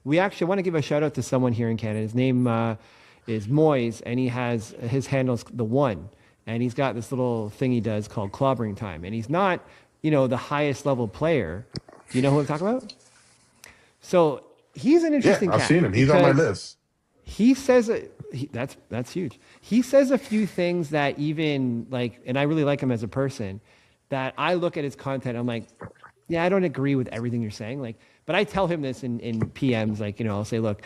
We actually want to give a shout out to someone here in Canada. His name is Moyes, and he has his handle's the one, and he's got this little thing he does called clobbering time, and he's not, the highest level player. Do you know who I'm talking about? So he's an Yeah, interesting I've cat seen him. He's on my because list. he says that's huge. He says a few things that even like, and I really like him as a person. That I look at his content, I'm like, yeah, I don't agree with everything you're saying. Like, but I tell him this in PMs, like, I'll say, look,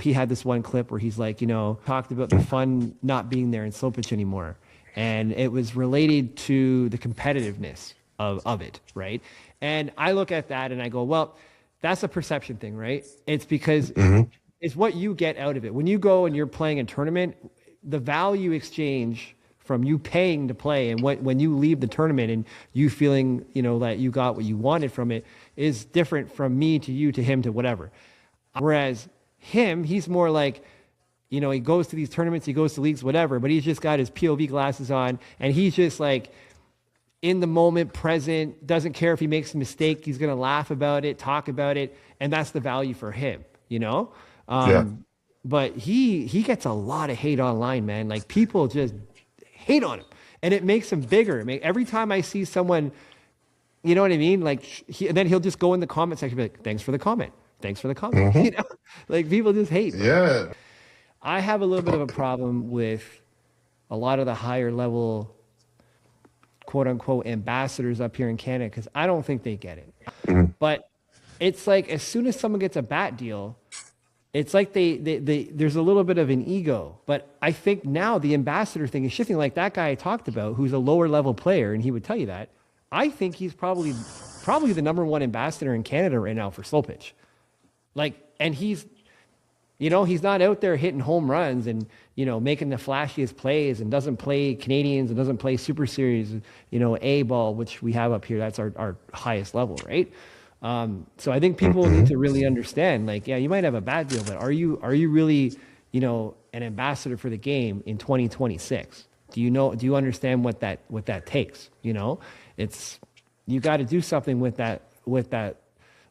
he had this one clip where he's like, talked about the fun not being there in slow pitch anymore, and it was related to the competitiveness of it, right? And I look at that and I go, well, that's a perception thing, right? It's because Hmm. it's what you get out of it. When you go and you're playing a tournament, the value exchange from you paying to play and when you leave the tournament and you feeling, that you got what you wanted from it is different from me to you to him to whatever. Whereas him, he's more like, he goes to these tournaments, he goes to leagues, whatever, but he's just got his POV glasses on and he's just like in the moment, present, doesn't care if he makes a mistake. He's going to laugh about it, talk about it. And that's the value for him, you know? Yeah. But he gets a lot of hate online, man. Like people just hate on him and it makes him bigger. Every time I see someone, you know what I mean? Like and then he'll just go in the comment section and be like, thanks for the comment. Thanks for the comment. Hmm. Like people just hate, bro. Yeah. I have a little bit of a problem with a lot of the higher level quote unquote ambassadors up here in Canada because I don't think they get it. Mhm. But it's like as soon as someone gets a bat deal, it's like there's a little bit of an ego. But I think now the ambassador thing is shifting. Like that guy I talked about, who's a lower level player, and he would tell you that. I think he's probably the number one ambassador in Canada right now for slow pitch. Like, and he's not out there hitting home runs and, making the flashiest plays and doesn't play Canadians and doesn't play Super Series, A ball, which we have up here. That's our highest level, right? So I think people need Hmm. to really understand, like, yeah, you might have a bad deal, but are you really, an ambassador for the game in 2026? Do you understand what that takes? You got to do something with that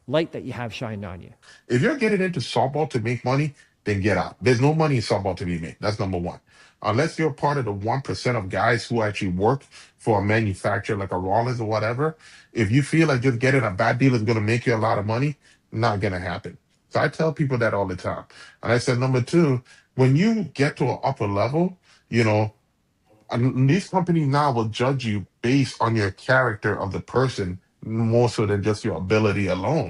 light that you have shined on you. If you're getting into softball to make money, then get out. There's no money in softball to be made. That's number one. Unless you're part of the 1% of guys who actually work for a manufacturer like a Rollins or whatever, if you feel like just getting a bad deal is going to make you a lot of money, not going to happen. So I tell people that all the time. And I said, number two, when you get to an upper level, you know, and these companies now will judge you based on your character of the person more so than just your ability alone.